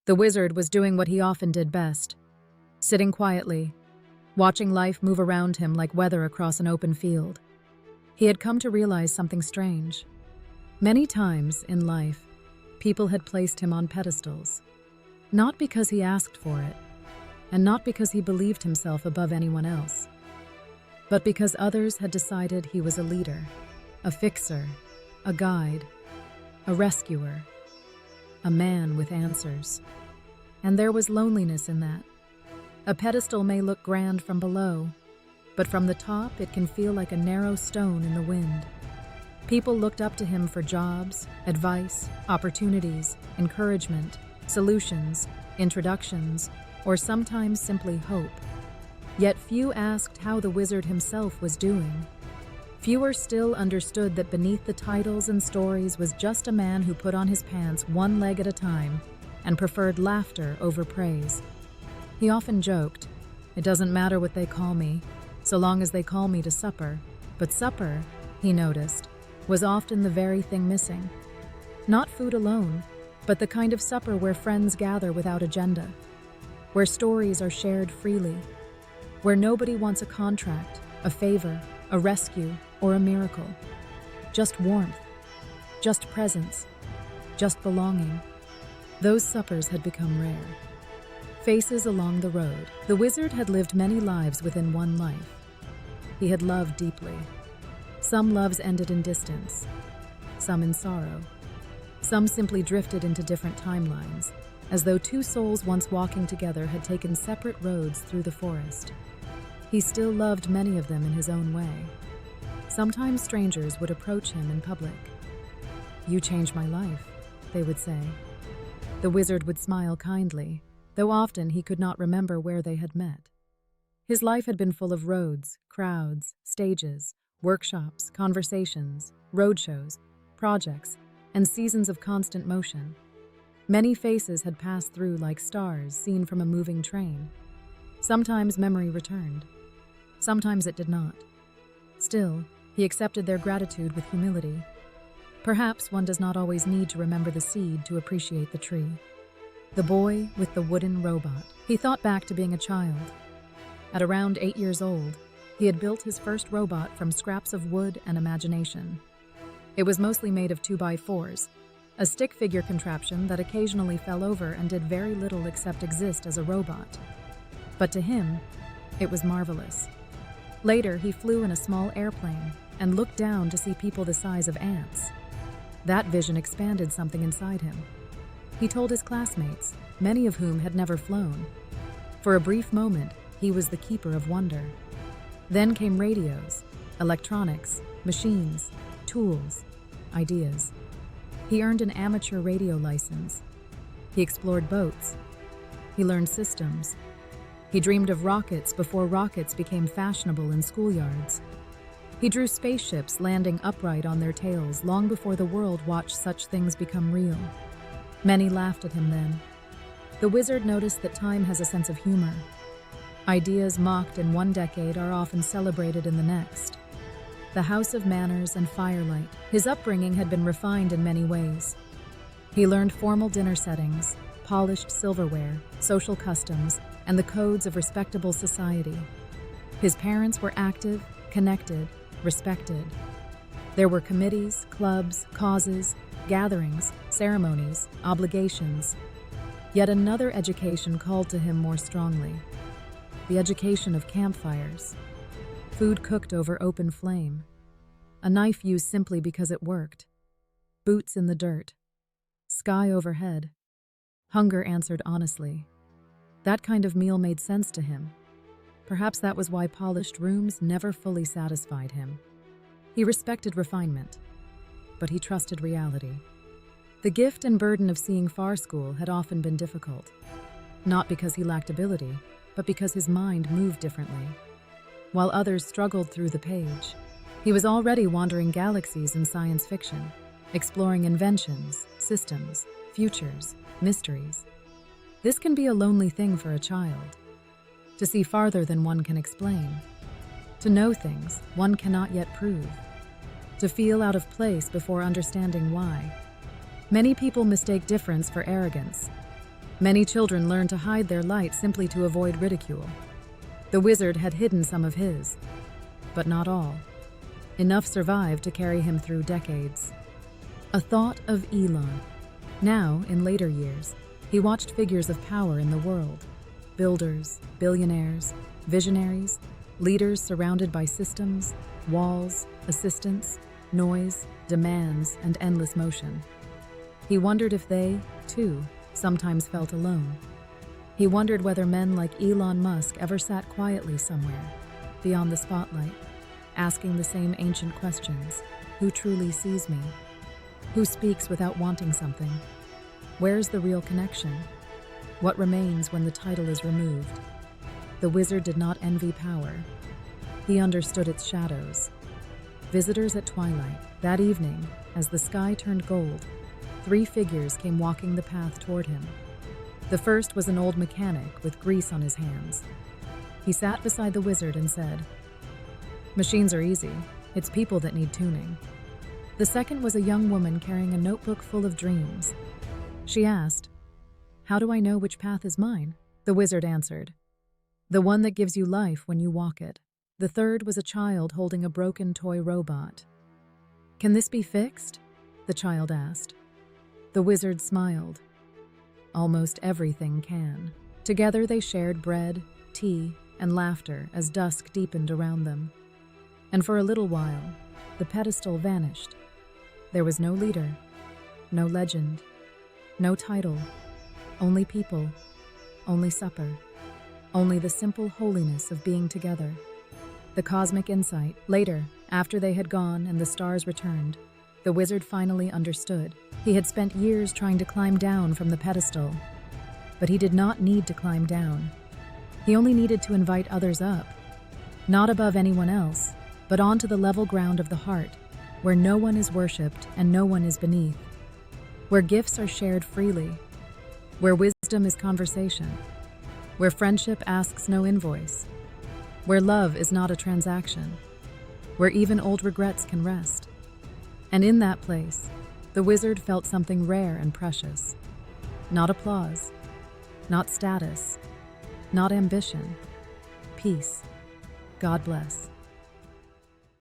The wizard was doing what he often did best, sitting quietly, watching life move around him like weather across an open field. He had come to realize something strange. Many times in life, people had placed him on pedestals, not because he asked for it, and not because he believed himself above anyone else, but because others had decided he was a leader, a fixer, a guide, a rescuer, a man with answers. And there was loneliness in that. A pedestal may look grand from below, but from the top it can feel like a narrow stone in the wind. People looked up to him for jobs, advice, opportunities, encouragement, solutions, introductions, or sometimes simply hope. Yet few asked how the wizard himself was doing. Fewer still understood that beneath the titles and stories was just a man who put on his pants one leg at a time and preferred laughter over praise. He often joked, "It doesn't matter what they call me, so long as they call me to supper." But supper, he noticed, was often the very thing missing. Not food alone, but the kind of supper where friends gather without agenda, where stories are shared freely, where nobody wants a contract, a favor, a rescue, or a miracle. Just warmth, just presence, just belonging. Those suppers had become rare. Faces along the road. The wizard had lived many lives within one life. He had loved deeply. Some loves ended in distance, some in sorrow. Some simply drifted into different timelines, as though two souls once walking together had taken separate roads through the forest. He still loved many of them in his own way. Sometimes strangers would approach him in public. "You changed my life," they would say. The wizard would smile kindly, though often he could not remember where they had met. His life had been full of roads, crowds, stages, workshops, conversations, roadshows, projects, and seasons of constant motion. Many faces had passed through like stars seen from a moving train. Sometimes memory returned. Sometimes it did not. Still, he accepted their gratitude with humility. Perhaps one does not always need to remember the seed to appreciate the tree. The boy with the wooden robot. He thought back to being a child. At around 8 years old, he had built his first robot from scraps of wood and imagination. It was mostly made of 2x4s, a stick figure contraption that occasionally fell over and did very little except exist as a robot. But to him, it was marvelous. Later, he flew in a small airplane and looked down to see people the size of ants. That vision expanded something inside him. He told his classmates, many of whom had never flown. For a brief moment, he was the keeper of wonder. Then came radios, electronics, machines, tools, ideas. He earned an amateur radio license. He explored boats. He learned systems. He dreamed of rockets before rockets became fashionable in schoolyards. He drew spaceships landing upright on their tails long before the world watched such things become real. Many laughed at him then. The wizard noticed that time has a sense of humor. Ideas mocked in one decade are often celebrated in the next. The house of manners and firelight. His upbringing had been refined in many ways. He learned formal dinner settings, polished silverware, social customs, and the codes of respectable society. His parents were active, connected, respected. There were committees, clubs, causes, gatherings, ceremonies, obligations. Yet another education called to him more strongly. The education of campfires. Food cooked over open flame. A knife used simply because it worked. Boots in the dirt. Sky overhead. Hunger answered honestly. That kind of meal made sense to him. Perhaps that was why polished rooms never fully satisfied him. He respected refinement, but he trusted reality. The gift and burden of seeing Far School had often been difficult, not because he lacked ability, but because his mind moved differently. While others struggled through the page, he was already wandering galaxies in science fiction, exploring inventions, systems, futures, mysteries. This can be a lonely thing for a child. To see farther than one can explain. To know things one cannot yet prove. To feel out of place before understanding why. Many people mistake difference for arrogance. Many children learn to hide their light simply to avoid ridicule. The wizard had hidden some of his, but not all. Enough survived to carry him through decades. A thought of Elon. Now, in later years, he watched figures of power in the world. Builders, billionaires, visionaries, leaders surrounded by systems, walls, assistants, noise, demands, and endless motion. He wondered if they, too, sometimes felt alone. He wondered whether men like Elon Musk ever sat quietly somewhere, beyond the spotlight, asking the same ancient questions. Who truly sees me? Who speaks without wanting something? Where's the real connection? What remains when the title is removed? The wizard did not envy power. He understood its shadows. Visitors at twilight. That evening, as the sky turned gold, 3 figures came walking the path toward him. The first was an old mechanic with grease on his hands. He sat beside the wizard and said, "Machines are easy. It's people that need tuning." The second was a young woman carrying a notebook full of dreams. She asked, "How do I know which path is mine?" The wizard answered, "The one that gives you life when you walk it." The third was a child holding a broken toy robot. "Can this be fixed?" the child asked. The wizard smiled. Almost everything can. Together they shared bread, tea, and laughter as dusk deepened around them. And for a little while, the pedestal vanished. There was no leader, no legend, no title, only people, only supper, only the simple holiness of being together. The cosmic insight. Later, after they had gone and the stars returned, the wizard finally understood. He had spent years trying to climb down from the pedestal, but he did not need to climb down. He only needed to invite others up, not above anyone else, but onto the level ground of the heart, where no one is worshipped and no one is beneath, where gifts are shared freely, where wisdom is conversation, where friendship asks no invoice, where love is not a transaction, where even old regrets can rest. And in that place, the wizard felt something rare and precious. Not applause, not status, not ambition. Peace. God bless.